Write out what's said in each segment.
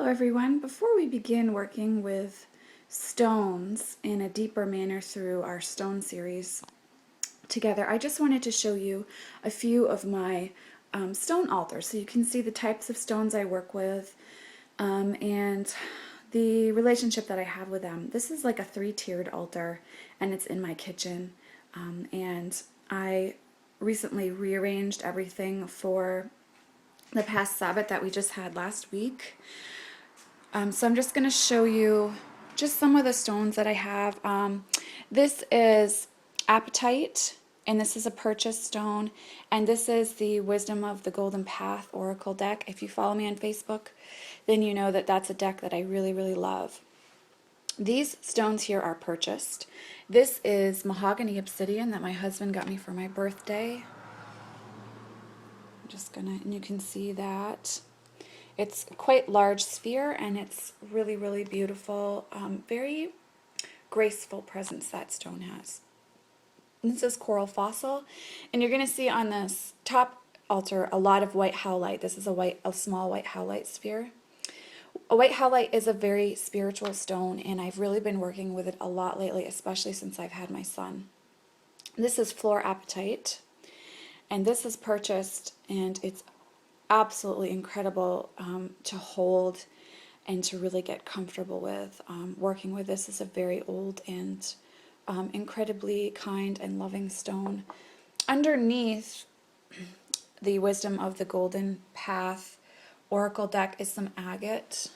everyone. Before we begin working with stones in a deeper manner through our stone series together, I just wanted to show you a few of my stone altars so you can see the types of stones I work with and the relationship that I have with them. This is like a 3-tiered altar and it's in my kitchen, and I recently rearranged everything for the past Sabbath that we just had last week. So I'm just going to show you just some of the stones that I have. This is Apatite, and this is a purchase stone, and this is the Wisdom of the Golden Path Oracle deck. If you follow me on Facebook, then you know that that's a deck that I really, really love. These stones here are purchased. This is Mahogany Obsidian that my husband got me for my birthday. I'm just gonna, and you can see that. It's quite large sphere and it's really, really beautiful, very graceful presence that stone has. And this is Coral Fossil, and you're going to see on this top altar a lot of white howlite. This is a small white howlite sphere. A white howlite is a very spiritual stone, and I've really been working with it a lot lately, especially since I've had my son. This is Fluorapatite, and this is purchased, and it's absolutely incredible to hold and to really get comfortable with. Working with this is a very old and incredibly kind and loving stone. Underneath the Wisdom of the Golden Path Oracle deck is some agate,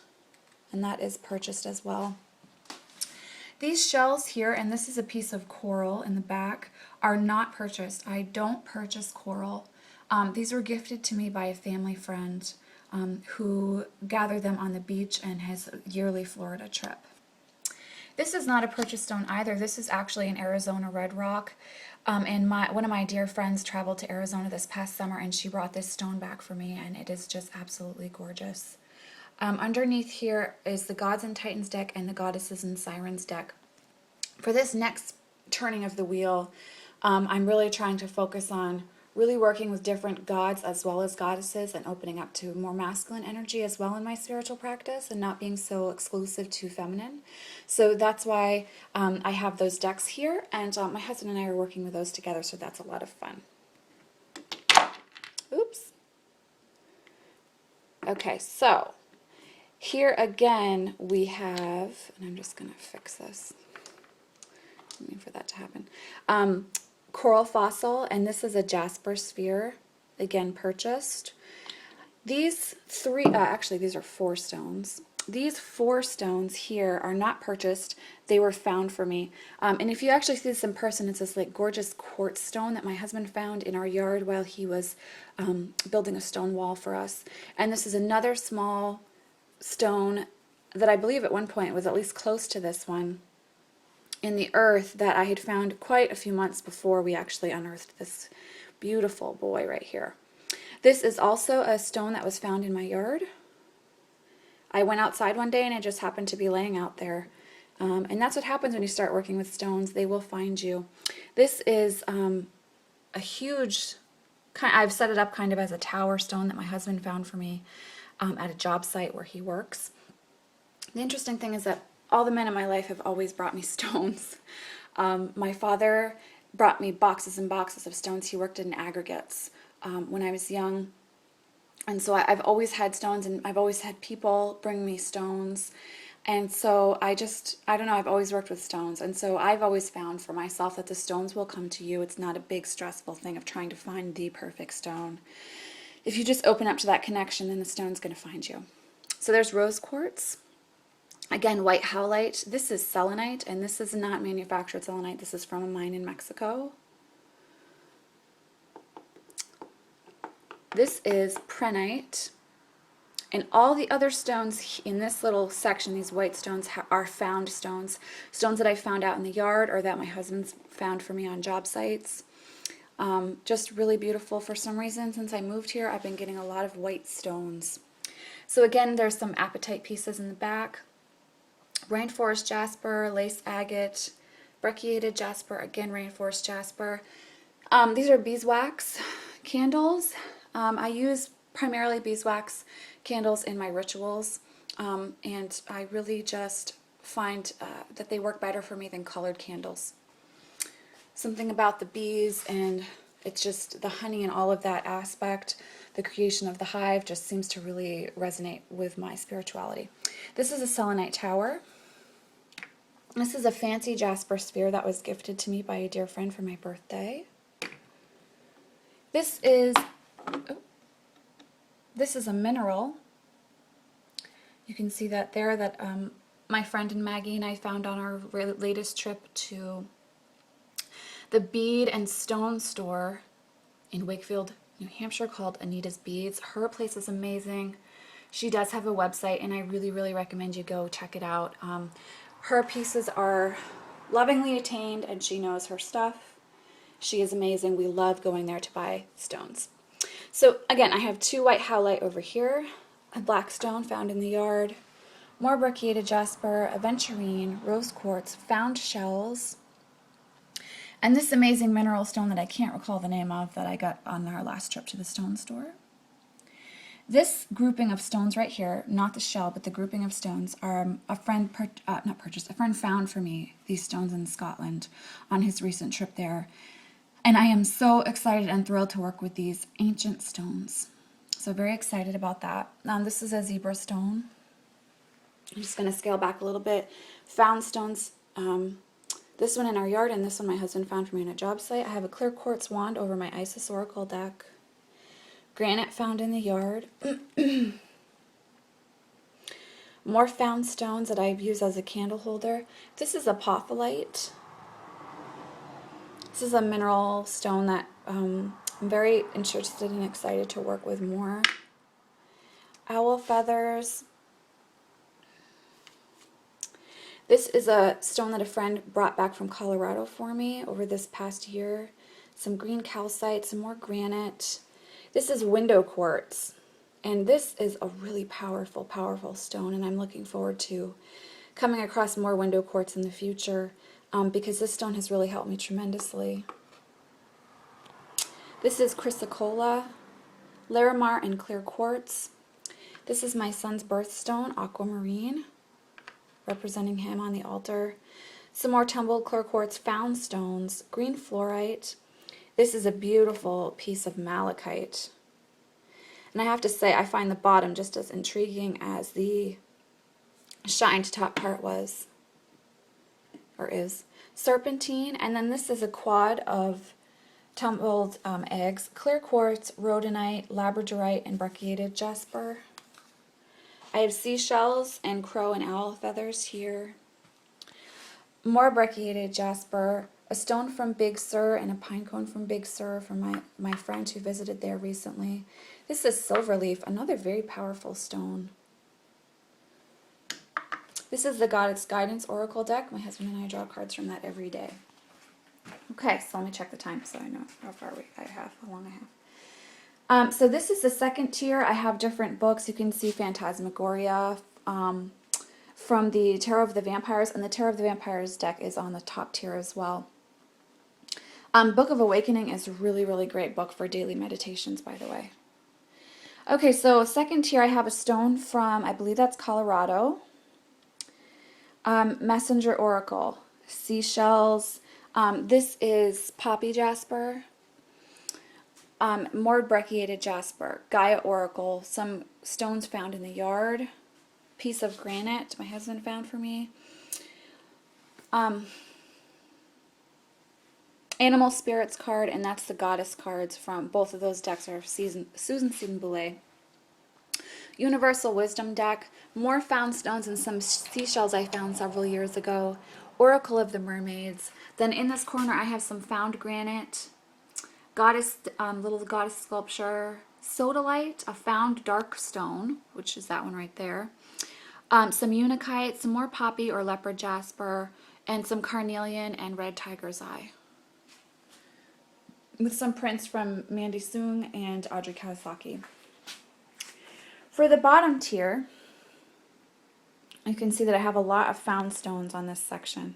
and that is purchased as well. These shells here, and this is a piece of coral in the back, are not purchased. I don't purchase coral. These were gifted to me by a family friend who gathered them on the beach and has a yearly Florida trip. This is not a purchase stone either. This is actually an Arizona red rock. And one of my dear friends traveled to Arizona this past summer and she brought this stone back for me, and it is just absolutely gorgeous. Underneath here is the Gods and Titans deck and the Goddesses and Sirens deck. For this next turning of the wheel, I'm really trying to focus on really working with different gods as well as goddesses and opening up to more masculine energy as well in my spiritual practice and not being so exclusive to feminine. So that's why I have those decks here, and my husband and I are working with those together, so that's a lot of fun. Oops. Okay, so here again we have, and I'm just going to fix this. I mean for that to happen. Coral Fossil, and this is a jasper sphere, again purchased. These three, actually these are 4 stones. These 4 stones here are not purchased, they were found for me. And if you actually see this in person, it's this like gorgeous quartz stone that my husband found in our yard while he was building a stone wall for us. And this is another small stone that I believe at one point was at least close to this one in the earth that I had found quite a few months before we actually unearthed this beautiful boy right here. This is also a stone that was found in my yard. I went outside one day and it just happened to be laying out there. And that's what happens when you start working with stones. They will find you. This is a huge, I've set it up kind of as a tower stone that my husband found for me at a job site where he works. The interesting thing is that all the men in my life have always brought me stones. My father brought me boxes and boxes of stones. He worked in aggregates when I was young. And so I've always had stones, and I've always had people bring me stones. And so I don't know, I've always worked with stones. And so I've always found for myself that the stones will come to you. It's not a big stressful thing of trying to find the perfect stone. If you just open up to that connection, then the stone's going to find you. So there's rose quartz. Again, white howlite. This is selenite, and this is not manufactured selenite. This is from a mine in Mexico. This is prehnite. And all the other stones in this little section, these white stones, are found stones. Stones that I found out in the yard or that my husband's found for me on job sites. Just really beautiful. For some reason, since I moved here, I've been getting a lot of white stones. So again, there's some apatite pieces in the back. Rainforest jasper, lace agate, brecciated jasper, again rainforest jasper. These are beeswax candles. I use primarily beeswax candles in my rituals, and I really just find that they work better for me than colored candles. Something about the bees and it's just the honey and all of that aspect, the creation of the hive just seems to really resonate with my spirituality. This is a selenite tower. This is a fancy jasper sphere that was gifted to me by a dear friend for my birthday. This is a mineral. You can see that there that my friend and Maggie and I found on our latest trip to the bead and stone store in Wakefield, New Hampshire called Anita's Beads. Her place is amazing. She does have a website and I really, really recommend you go check it out. Her pieces are lovingly attained and she knows her stuff. She is amazing. We love going there to buy stones. So again, I have 2 white howlite over here, a black stone found in the yard, more brecciated jasper, aventurine, rose quartz, found shells, and this amazing mineral stone that I can't recall the name of that I got on our last trip to the stone store. This grouping of stones right here, not the shell, but the grouping of stones, are a friend a friend found for me these stones in Scotland on his recent trip there. And I am so excited and thrilled to work with these ancient stones. So very excited about that. This is a zebra stone. I'm just going to scale back a little bit. Found stones, this one in our yard and this one my husband found for me on a job site. I have a clear quartz wand over my Isis Oracle deck. Granite found in the yard. More found stones that I use as a candle holder. This is apophyllite. This is a mineral stone that I'm very interested and excited to work with more. Owl feathers. This is a stone that a friend brought back from Colorado for me over this past year. Some green calcite, some more granite. This is window quartz, and this is a really powerful, powerful stone, and I'm looking forward to coming across more window quartz in the future because this stone has really helped me tremendously. This is chrysocolla, larimar, and clear quartz. This is my son's birthstone, aquamarine, representing him on the altar. Some more tumbled clear quartz found stones, green fluorite. This is a beautiful piece of malachite. And I have to say, I find the bottom just as intriguing as the shined top part was, or is. Serpentine, and then this is a quad of tumbled eggs, clear quartz, rhodonite, labradorite, and brecciated jasper. I have seashells and crow and owl feathers here. More brecciated jasper, a stone from Big Sur and a pine cone from Big Sur from my friend who visited there recently. This is silverleaf, another very powerful stone. This is the Goddess Guidance Oracle deck. My husband and I draw cards from that every day. Okay, so let me check the time so I know how long I have. So this is the second tier. I have different books. You can see Phantasmagoria from the Tarot of the Vampires, and the Tarot of the Vampires deck is on the top tier as well. Book of Awakening is a really, really great book for daily meditations, by the way. Okay, so second tier, I have a stone from, I believe that's Colorado. Messenger Oracle, seashells. This is poppy jasper. More brecciated jasper, Gaia Oracle, some stones found in the yard, piece of granite my husband found for me. Animal Spirits card, and that's the Goddess cards from both of those decks are Susan Seton Boulay. Universal Wisdom deck, more found stones and some seashells I found several years ago. Oracle of the Mermaids. Then in this corner I have some found granite, goddess, little goddess sculpture, sodalite, a found dark stone, which is that one right there. Some unakite, some more poppy or leopard jasper, and some carnelian and red tiger's eye. With some prints from Mandy Soong and Audrey Kawasaki. For the bottom tier, you can see that I have a lot of found stones on this section.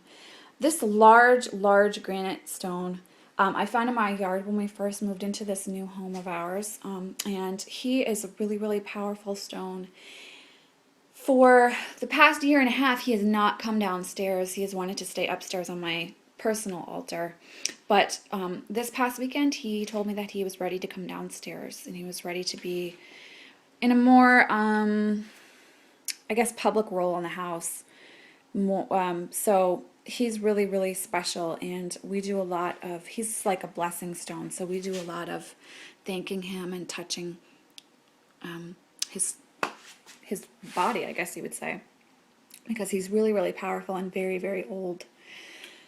This large, large granite stone I found in my yard when we first moved into this new home of ours, and he is a really, really powerful stone. For the past year and a half, he has not come downstairs. He has wanted to stay upstairs on my personal altar. But this past weekend, he told me that he was ready to come downstairs, and he was ready to be in a more, I guess, public role in the house. So he's really, really special, and we do a lot of, he's like a blessing stone, so we do a lot of thanking him and touching his body, I guess you would say, because he's really, really powerful and very, very old.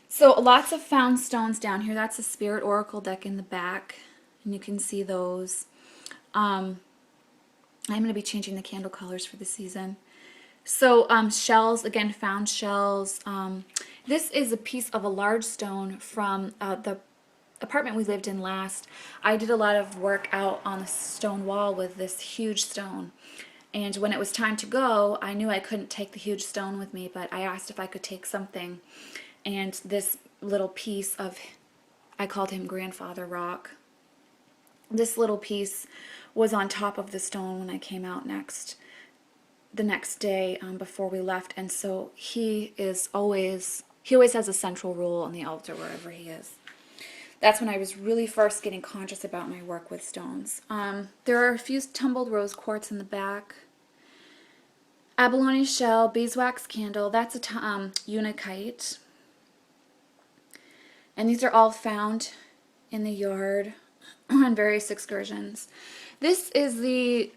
So lots of found stones down here. That's a Spirit Oracle deck in the back, and you can see those. I'm going to be changing the candle colors for the season. So shells, again, found shells. This is a piece of a large stone from the apartment we lived in last. I did a lot of work out on the stone wall with this huge stone. And when it was time to go, I knew I couldn't take the huge stone with me, but I asked if I could take something. And this little piece of, I called him Grandfather Rock. This little piece was on top of the stone when I came out the next day before we left, and so he always has a central role on the altar wherever he is. That's when I was really first getting conscious about my work with stones. There are a few tumbled rose quartz in the back. Abalone shell, beeswax candle, that's a unakite. And these are all found in the yard on various excursions. This is a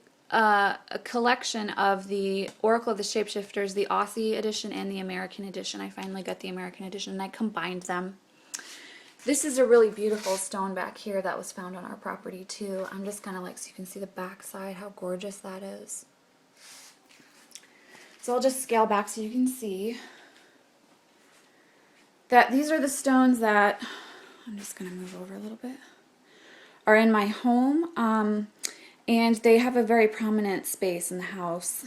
collection of the Oracle of the Shapeshifters, the Aussie edition and the American edition. I finally got the American edition and I combined them. This is a really beautiful stone back here that was found on our property too. I'm just kind of like, so you can see the back side, how gorgeous that is. So I'll just scale back so you can see that these are the stones that, I'm just going to move over a little bit, are in my home. And they have a very prominent space in the house.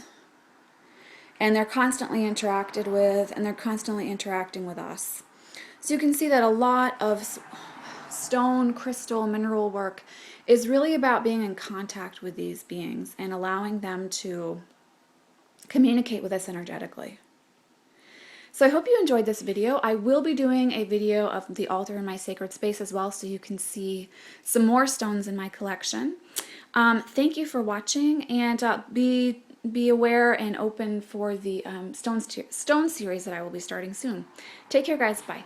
And they're constantly interacted with, and they're constantly interacting with us. So you can see that a lot of stone, crystal, mineral work is really about being in contact with these beings and allowing them to communicate with us energetically. So I hope you enjoyed this video. I will be doing a video of the altar in my sacred space as well, so you can see some more stones in my collection. Thank you for watching, and be aware and open for the stone series that I will be starting soon. Take care, guys. Bye.